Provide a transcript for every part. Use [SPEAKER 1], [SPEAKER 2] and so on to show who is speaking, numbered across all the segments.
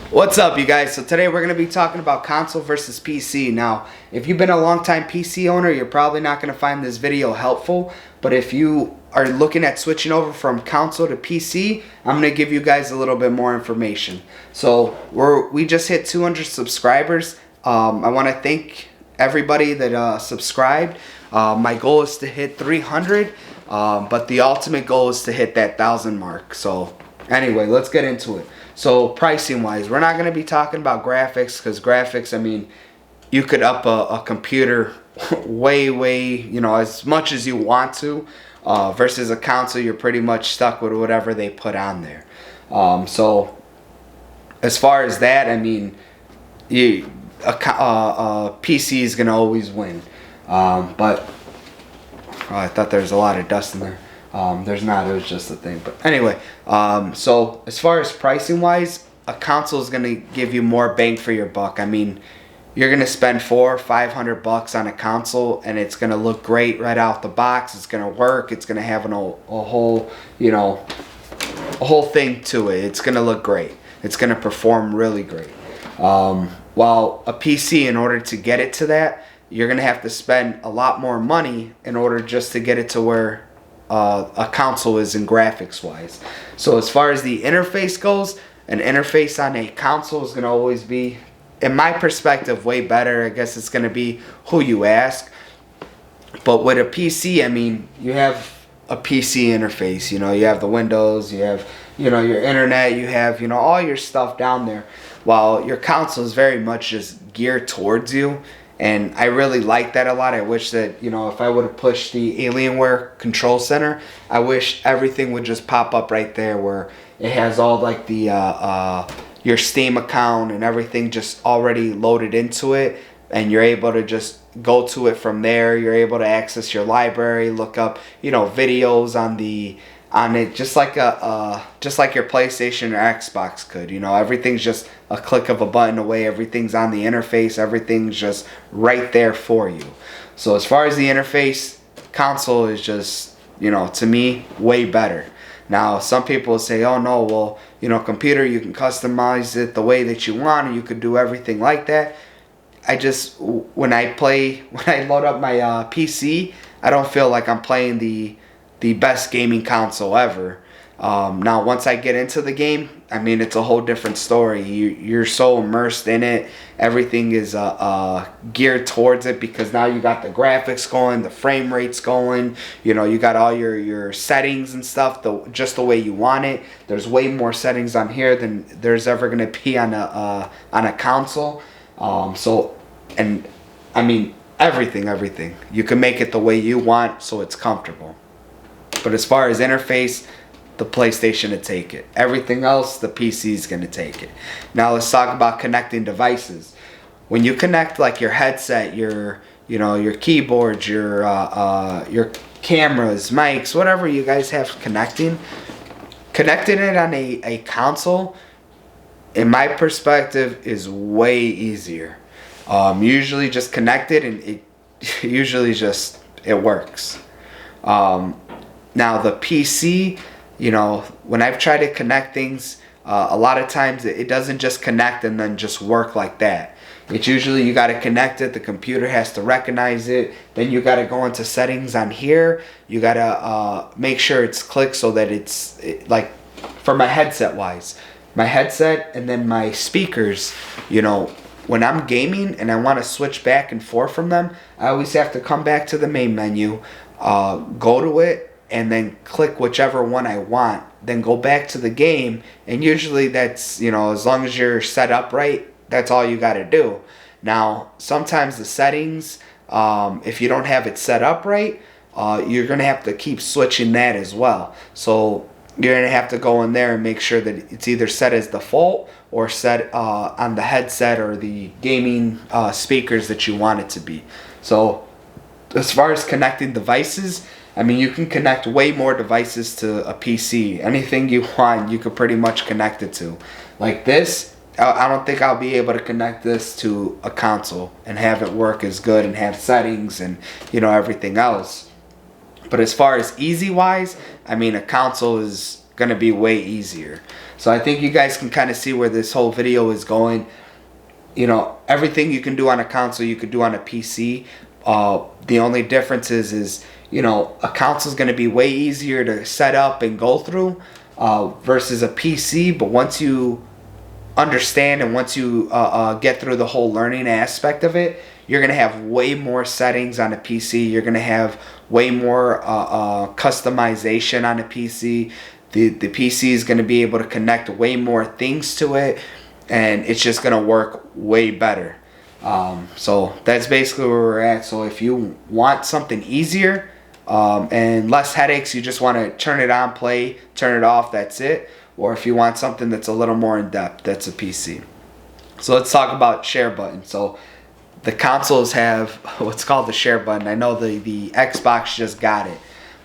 [SPEAKER 1] What's up, you guys? So today we're going to be talking about console versus PC. Now, if you've been a long-time PC owner, you're probably not going to find this video helpful. But if you are looking at switching over from console to PC, I'm going to give you guys a little bit more information. So we just hit 200 subscribers. I want to thank everybody that subscribed. My goal is to hit 300, but the ultimate goal is to hit that 1,000 mark. So anyway, let's get into it. So pricing wise, we're not going to be talking about graphics, because graphics, I mean, you could up a computer way, as much as you want to, versus a console, you're pretty much stuck with whatever they put on there. So as far as that, I mean, a PC is going to always win. But I thought there was a lot of dust in there. There's not, it was just a thing. But anyway, so as far as pricing wise, a console is going to give you more bang for your buck. I mean, you're going to spend $400 or $500 on a console, and it's going to look great right out the box. It's going to work. It's going to have a whole, a whole thing to it. It's going to look great. It's going to perform really great. While a PC, in order to get it to that, you're going to have to spend a lot more money in order just to get it to where a console is in graphics wise. So as far as the interface goes, an interface on a console is going to always be, in my perspective, way better. I guess it's going to be who you ask. But with a PC, I mean, you have a PC interface. You have the Windows, you have your internet, you have all your stuff down there. While your console is very much just geared towards you. And I really like that a lot. I wish that, if I would have pushed the Alienware Control Center, I wish everything would just pop up right there, where it has all like the your Steam account and everything just already loaded into it, and you're able to just go to it from there. You're able to access your library, look up videos on it, just like your PlayStation or Xbox could. Everything's just a click of a button away. Everything's on the interface. Everything's just right there for you. So as far as the interface, console is just, to me, way better. Now, some people say, oh no, well, computer, you can customize it the way that you want, and you could do everything like that. When I load up my PC, I don't feel like I'm playing the best gaming console ever. Now, once I get into the game, I mean, it's a whole different story. You're so immersed in it. Everything is geared towards it, because now you got the graphics going, the frame rates going. You got all your settings and stuff just the way you want it. There's way more settings on here than there's ever going to be on a console. And I mean, everything. You can make it the way you want, so it's comfortable. But as far as interface, the PlayStation will take it. Everything else, the PC is going to take it. Now let's talk about connecting devices. When you connect like your headset, your keyboard, your cameras, mics, whatever you guys have connecting it on a console, in my perspective, is way easier. Usually just connect it, and it works. Now the PC, when I've tried to connect things, a lot of times it doesn't just connect and then just work like that. It's usually you got to connect it, the computer has to recognize it, then you got to go into settings on here, you got to make sure it's clicked so that it's like, for my headset wise, my headset and then my speakers, when I'm gaming and I want to switch back and forth from them, I always have to come back to the main menu, go to it, and then click whichever one I want, then go back to the game, and usually that's, as long as you're set up right, that's all you got to do. Now, sometimes the settings, if you don't have it set up right, you're going to have to keep switching that as well. So you're going to have to go in there and make sure that it's either set as default or set on the headset or the gaming speakers that you want it to be. So as far as connecting devices, I mean, you can connect way more devices to a PC. Anything you want, you could pretty much connect it to. Like this, I don't think I'll be able to connect this to a console and have it work as good and have settings and, everything else. But as far as easy-wise, I mean, a console is going to be way easier. So I think you guys can kind of see where this whole video is going. You know, everything you can do on a console, you could do on a PC. The only difference is, you know, a console is going to be way easier to set up and go through versus a PC. But once you understand and once you get through the whole learning aspect of it, you're going to have way more settings on a PC. You're going to have way more customization on a PC. The PC is going to be able to connect way more things to it, and it's just going to work way better. So that's basically where we're at. So if you want something easier and less headaches, you just want to turn it on, play, turn it off, that's it. Or if you want something that's a little more in depth, that's a PC. So let's talk about share button. So the consoles have what's called the share button. I know the Xbox just got it,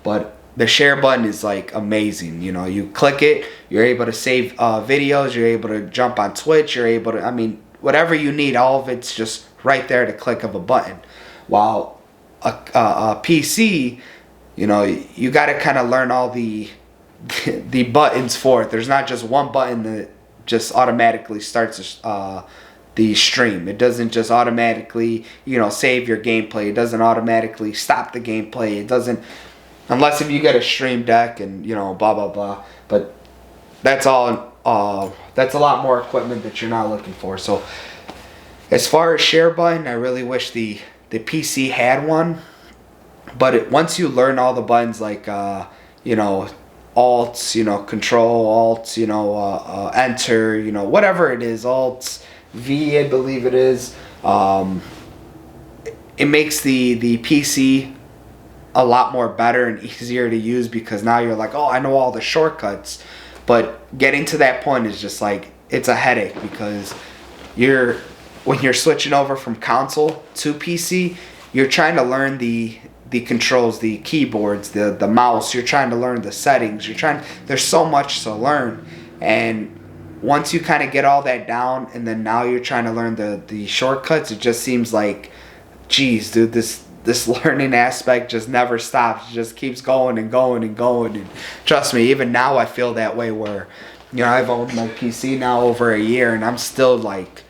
[SPEAKER 1] but the share button is like amazing. You know, you click it, you're able to save videos, you're able to jump on Twitch, you're able to, I mean, whatever you need, all of it's just right there at the click of a button. While a PC, you know, you got to kind of learn all the buttons for it. There's not just one button that just automatically starts the stream. It doesn't just automatically, you know, save your gameplay. It doesn't automatically stop the gameplay. It doesn't, unless if you get a stream deck and, you know, blah blah blah. But that's all. That's a lot more equipment that you're not looking for. So as far as share button, I really wish the PC had one. But once you learn all the buttons, like you know, Alt, you know, Control, Alt, you know, Enter, you know, whatever it is, Alt V, I believe it is. It makes the PC a lot more better and easier to use, because now you're like, oh, I know all the shortcuts. But getting to that point is just like, it's a headache, because when you're switching over from console to PC, you're trying to learn the controls, the keyboards, the mouse. You're trying to learn the settings. There's so much to learn. And once you kind of get all that down, and then now you're trying to learn the shortcuts, it just seems like, geez, dude, this learning aspect just never stops. It just keeps going and going and going. And trust me, even now I feel that way, where, you know, I've owned my PC now over a year, and I'm still like,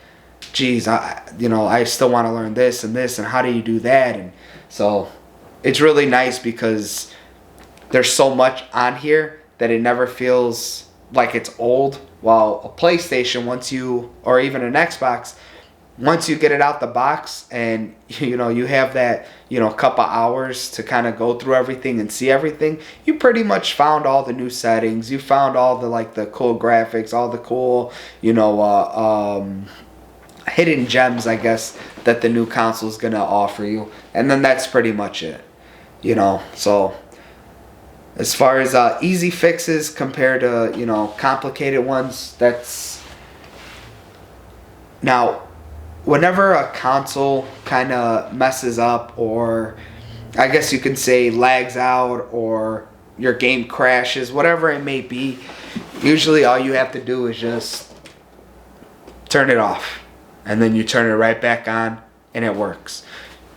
[SPEAKER 1] geez, I still want to learn this and this, and how do you do that? And so it's really nice, because there's so much on here that it never feels like it's old. While a PlayStation, or even an Xbox, once you get it out the box and, you know, you have that, you know, couple hours to kind of go through everything and see everything, you pretty much found all the new settings. You found all the cool graphics, all the cool, you know, hidden gems, I guess, that the new console is going to offer you. And then that's pretty much it, you know. So as far as easy fixes compared to, you know, complicated ones, that's... Now, whenever a console kind of messes up, or I guess you could say lags out, or your game crashes, whatever it may be, usually all you have to do is just turn it off, and then you turn it right back on, and it works.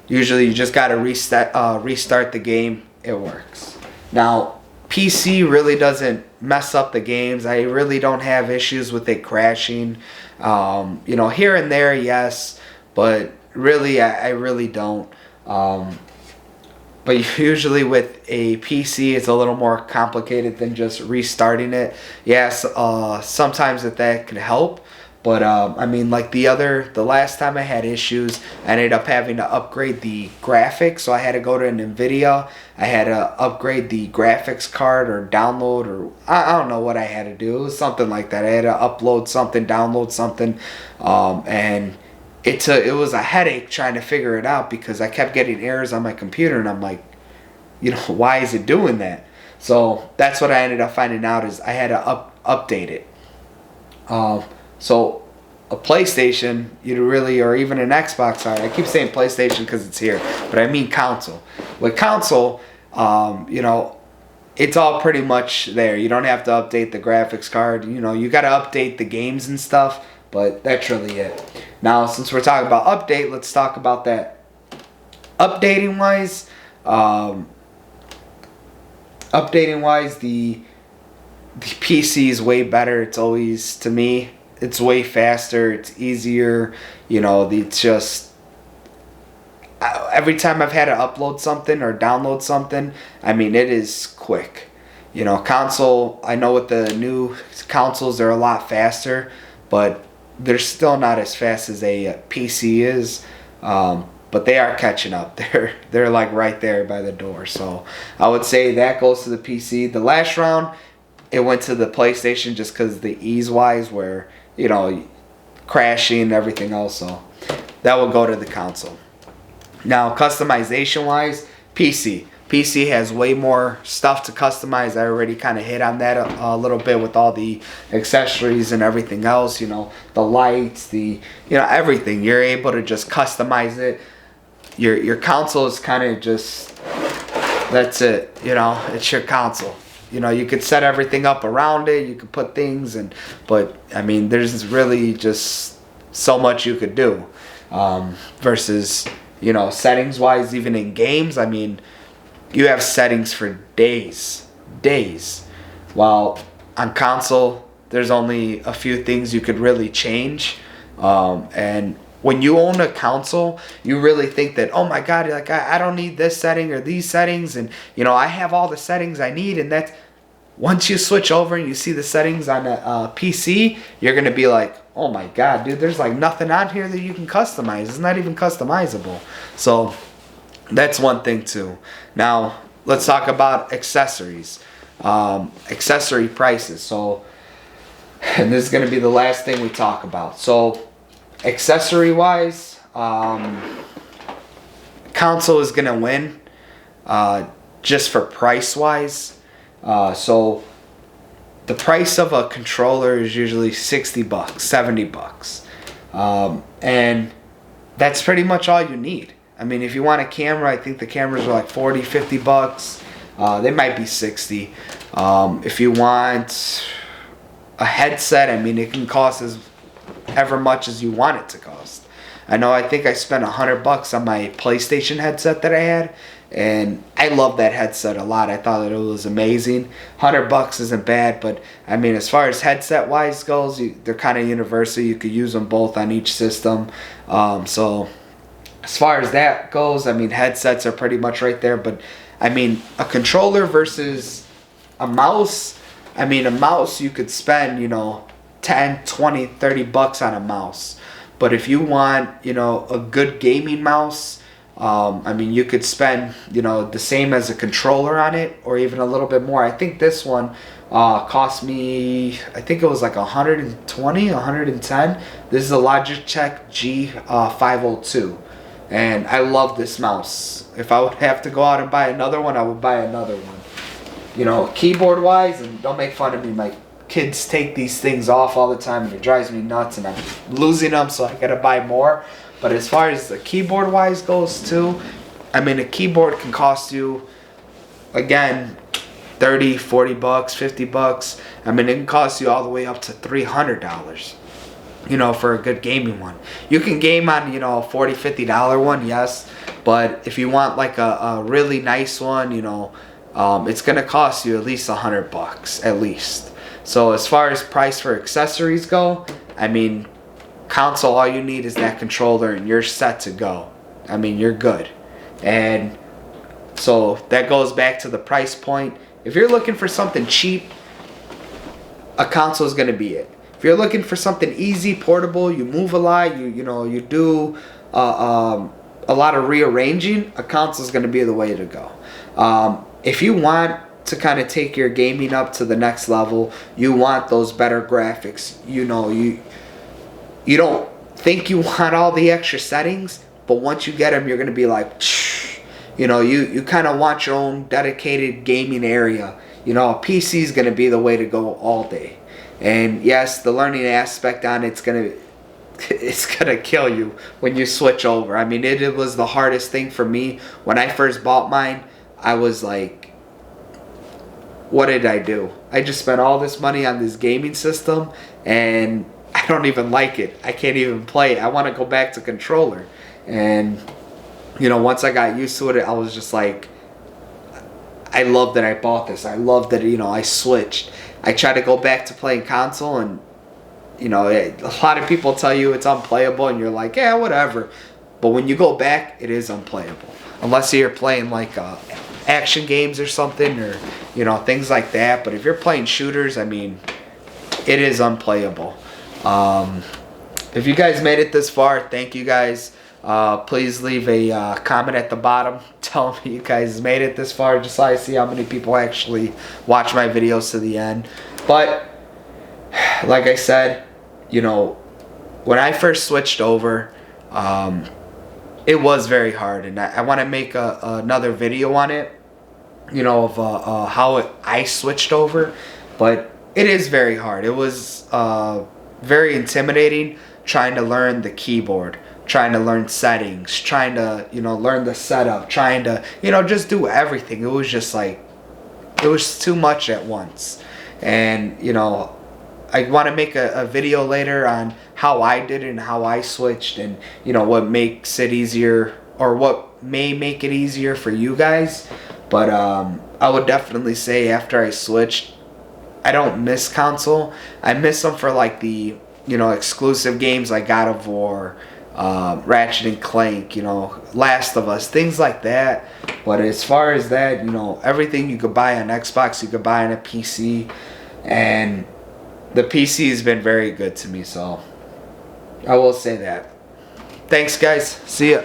[SPEAKER 1] Usually you just got to restart the game, it works. Now, PC really doesn't mess up the games. I really don't have issues with it crashing. You know, here and there, yes, but really, I really don't. But usually with a PC, it's a little more complicated than just restarting it. Yes, sometimes that could help. But I mean, like the last time I had issues, I ended up having to upgrade the graphics. So I had to go to an NVIDIA. I had to upgrade the graphics card, or download, or I don't know what I had to do. It was something like that. I had to upload something, download something, and it was a headache trying to figure it out, because I kept getting errors on my computer, and I'm like, you know, why is it doing that? So that's what I ended up finding out, is I had to update it. So a PlayStation, or even an Xbox, sorry, I keep saying PlayStation because it's here, but I mean console. With console, you know, it's all pretty much there. You don't have to update the graphics card. You know, you got to update the games and stuff, but that's really it. Now, since we're talking about update, let's talk about that. Updating wise, the PC is way better. It's always, to me, it's way faster. It's easier. It's just, every time I've had to upload something or download something, I mean, it is quick. Console, I know with the new consoles, they're a lot faster, but they're still not as fast as a PC is. But they are catching up. They're like right there by the door. So I would say that goes to the PC. The last round, it went to the PlayStation just because the ease-wise, where, crashing and everything else. So that will go to the console. Now, customization-wise, PC. PC has way more stuff to customize. I already kind of hit on that a little bit with all the accessories and everything else. The lights, everything. You're able to just customize it. Your console is kind of just, that's it. It's your console. You could set everything up around it. You could put things but I mean, there's really just so much you could do. Versus, settings wise, even in games, I mean, you have settings for days. While on console, there's only a few things you could really change. And when you own a console, you really think that, oh my God, like I don't need this setting or these settings, and I have all the settings I need. And that's, once you switch over and you see the settings on a PC, you're gonna be like, oh my God, dude, there's like nothing on here that you can customize. It's not even customizable. So that's one thing too. Now let's talk about accessories, accessory prices. So, and this is gonna be the last thing we talk about. So, accessory wise, console is gonna win, just for price wise. So the price of a controller is usually $60, $70, and that's pretty much all you need. I mean, if you want a camera, I think the cameras are like $40, $50. They might be 60. If you want a headset, I mean, it can cost as ever much as you want it to cost. I think I spent $100 on my PlayStation headset that I had, and I love that headset a lot. I thought that it was amazing. $100 isn't bad, but I mean, as far as headset wise goes, they're kind of universal. You could use them both on each system. So as far as that goes, I mean, headsets are pretty much right there. But I mean, a controller versus a mouse, I mean, a mouse you could spend, 10, 20, $30 on a mouse. But if you want, a good gaming mouse, I mean, you could spend, the same as a controller on it, or even a little bit more. I think this one cost me, I think it was like 120, 110. This is a Logitech G502. And I love this mouse. If I would have to go out and buy another one, I would buy another one. Keyboard wise, and don't make fun of me, my kids take these things off all the time and it drives me nuts, and I'm losing them, so I gotta buy more. But as far as the keyboard wise goes too, I mean, a keyboard can cost you, again, $30, $40, $50. I mean, it can cost you all the way up to $300. For a good gaming one. You can game on, $40, $50 one, yes. But if you want like a really nice one, it's gonna cost you at least $100, at least. So as far as price for accessories go, I mean, console, all you need is that controller and you're set to go. I mean, you're good. And so that goes back to the price point. If you're looking for something cheap, a console is gonna be it. If you're looking for something easy, portable, you move a lot, you do a lot of rearranging, a console is going to be the way to go. If you want to kind of take your gaming up to the next level, you want those better graphics. You don't think you want all the extra settings, but once you get them, you're going to be like, you kind of want your own dedicated gaming area. A PC is going to be the way to go all day. And yes, the learning aspect on it's gonna kill you when you switch over. I mean, it was the hardest thing for me when I first bought mine. I was like, what did I do? I just spent all this money on this gaming system, and I don't even like it. I can't even play it. I want to go back to controller. And once I got used to it, I was just like, I love that I bought this. I love that I switched. I try to go back to playing console, and you know, a lot of people tell you it's unplayable, and you're like, yeah, whatever. But when you go back, it is unplayable. Unless you're playing like action games or something, or you know, things like that. But if you're playing shooters, I mean, it is unplayable. If you guys made it this far, thank you guys. Please leave a comment at the bottom. Tell me you guys made it this far, just so I see how many people actually watch my videos to the end. But like I said, you know, when I first switched over, it was very hard, and I want to make another video on it, you know, of how I switched over. But it is very hard. It was very intimidating trying to learn the keyboard, trying to learn settings, trying to, you know, learn the setup, trying to, you know, just do everything. It was just like, it was too much at once. And, you know, I want to make a video later on how I did it and how I switched, and you know, what makes it easier, or what may make it easier for you guys. But I would definitely say after I switched, I don't miss console. I miss them for like the, you know, exclusive games like God of War, Ratchet and Clank, you know, Last of Us, things like that. But as far as that, you know, everything you could buy on Xbox, you could buy on a PC, and the PC has been very good to me, so I will say that. Thanks, guys. See ya.